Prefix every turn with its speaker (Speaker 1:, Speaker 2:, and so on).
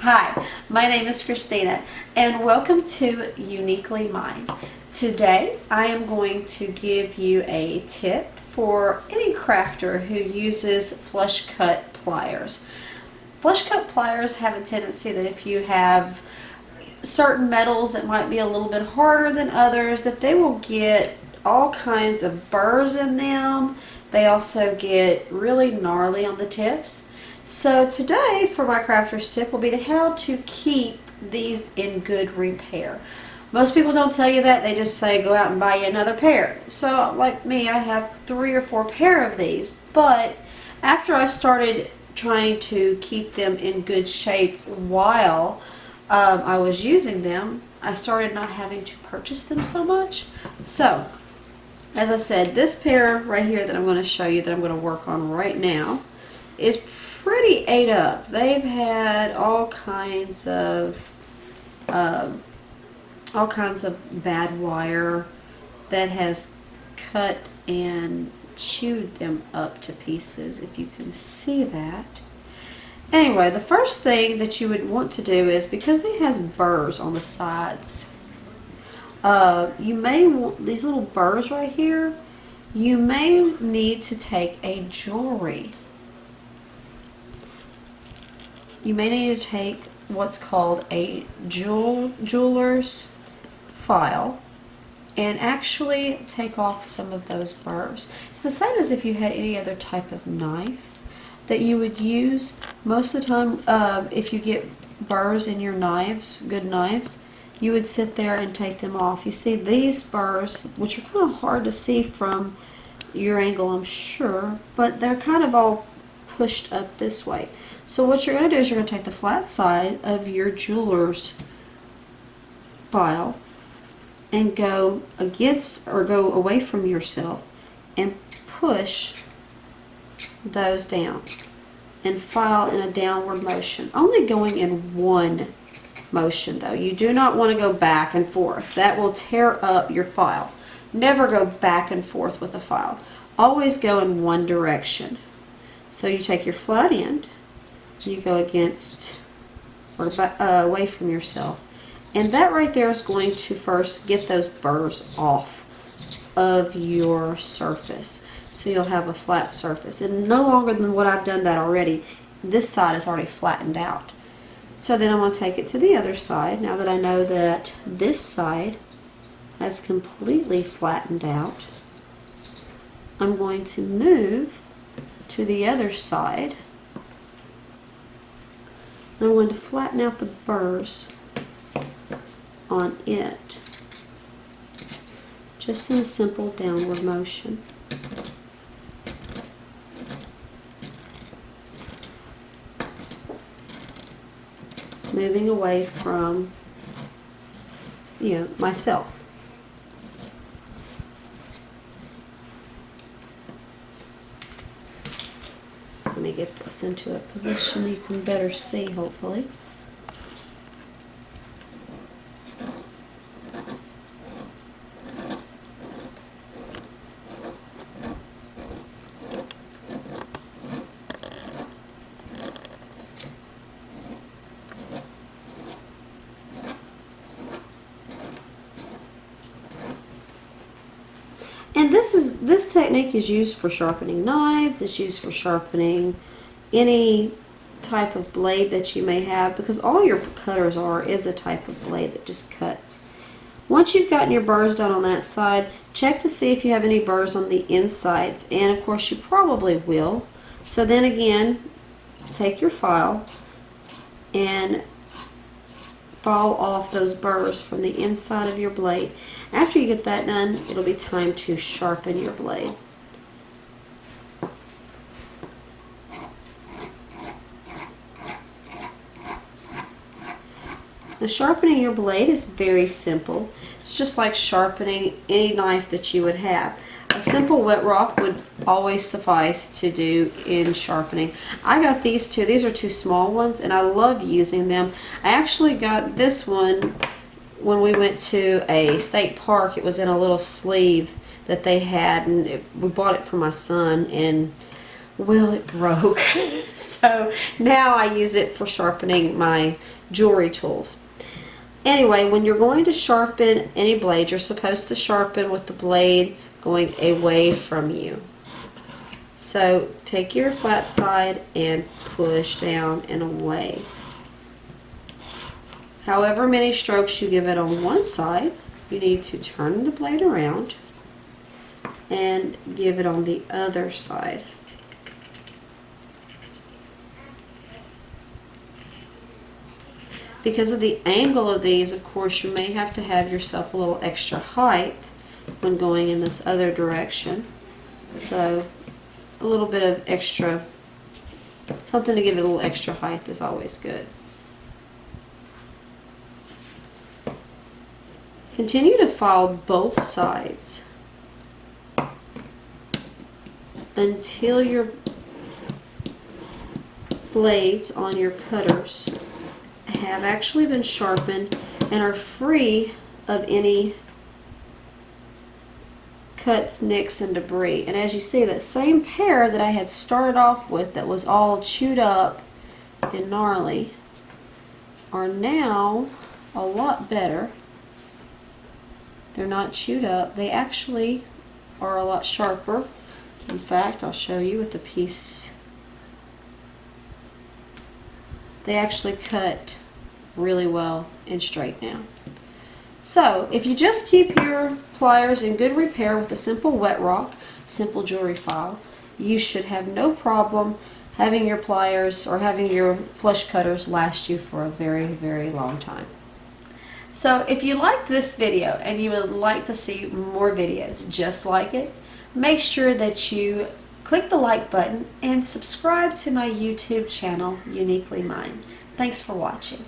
Speaker 1: Hi, my name is Christina and welcome to Uniquely Mine. Today I am going to give you a tip for any crafter who uses flush cut pliers. Flush cut pliers have a tendency that if you have certain metals that might be a little bit harder than others, that they will get all kinds of burrs in them. They also get really gnarly on the tips. So today for my crafter's tip will be to how to keep these in good repair. Most people don't tell you that, they just say go out and buy you another pair. So like me, I have 3 or 4 pair of these, but after I started trying to keep them in good shape while I was using them, I started not having to purchase them so much. So as I said, this pair right here that I'm going to show you, that I'm going to work on right now, is pretty ate up. They've had all kinds of bad wire that has cut and chewed them up to pieces, if you can see that. Anyway, the first thing that you would want to do is, because it has burrs on the sides, you may want these little burrs right here. You may need to take a jewelry. You may need to take what's called a jeweler's file and actually take off some of those burrs. It's the same as if you had any other type of knife that you would use. Most of the time, if you get burrs in your knives, good knives, you would sit there and take them off. You see these burrs, which are kind of hard to see from your angle, I'm sure, but they're kind of all pushed up this way. So what you're going to do is you're going to take the flat side of your jeweler's file and go against or go away from yourself and push those down and file in a downward motion, only going in one motion though. You do not want to go back and forth. That will tear up your file. Never go back and forth with a file. Always go in one direction. So you take your flat end, you go against or away from yourself, and that right there is going to first get those burrs off of your surface, so you'll have a flat surface. And no longer than what I've done that already, this side is already flattened out. So then I'm going to take it to the other side. Now that I know that this side has completely flattened out, I'm going to move to the other side. I'm going to flatten out the burrs on it, just in a simple downward motion. Moving away from, myself. Let me get this into a position you can better see, hopefully. And this technique is used for sharpening knives. It's used for sharpening any type of blade that you may have, because all your cutters is a type of blade that just cuts. Once you've gotten your burrs done on that side, check to see if you have any burrs on the insides, and of course you probably will. So then again, take your file and file off those burrs from the inside of your blade. After you get that done, it'll be time to sharpen your blade. Now, sharpening your blade is very simple. It's just like sharpening any knife that you would have. A simple wet rock would always suffice to do in sharpening. I got these two. These are 2 small ones, and I love using them. I actually got this one when we went to a state park. It was in a little sleeve that they had, and we bought it for my son, and Well, it broke. So now I use it for sharpening my jewelry tools. Anyway, when you're going to sharpen any blade, you're supposed to sharpen with the blade going away from you. So take your flat side and push down and away. However many strokes you give it on one side, you need to turn the blade around and give it on the other side. Because of the angle of these, of course, you may have to have yourself a little extra height when going in this other direction. So a little bit of extra, something to give it a little extra height is always good. Continue to file both sides until your blades on your cutters have actually been sharpened and are free of any cuts, nicks, and debris. And as you see, that same pair that I had started off with that was all chewed up and gnarly are now a lot better. They're not chewed up. They actually are a lot sharper. In fact, I'll show you with the piece. They actually cut really well and straight now. So if you just keep your pliers in good repair with a simple wet rock, simple jewelry file, you should have no problem having your pliers or having your flush cutters last you for a very, very long time. So if you like this video and you would like to see more videos just like it, make sure that you click the like button and subscribe to my YouTube channel, Uniquely Mine. Thanks for watching.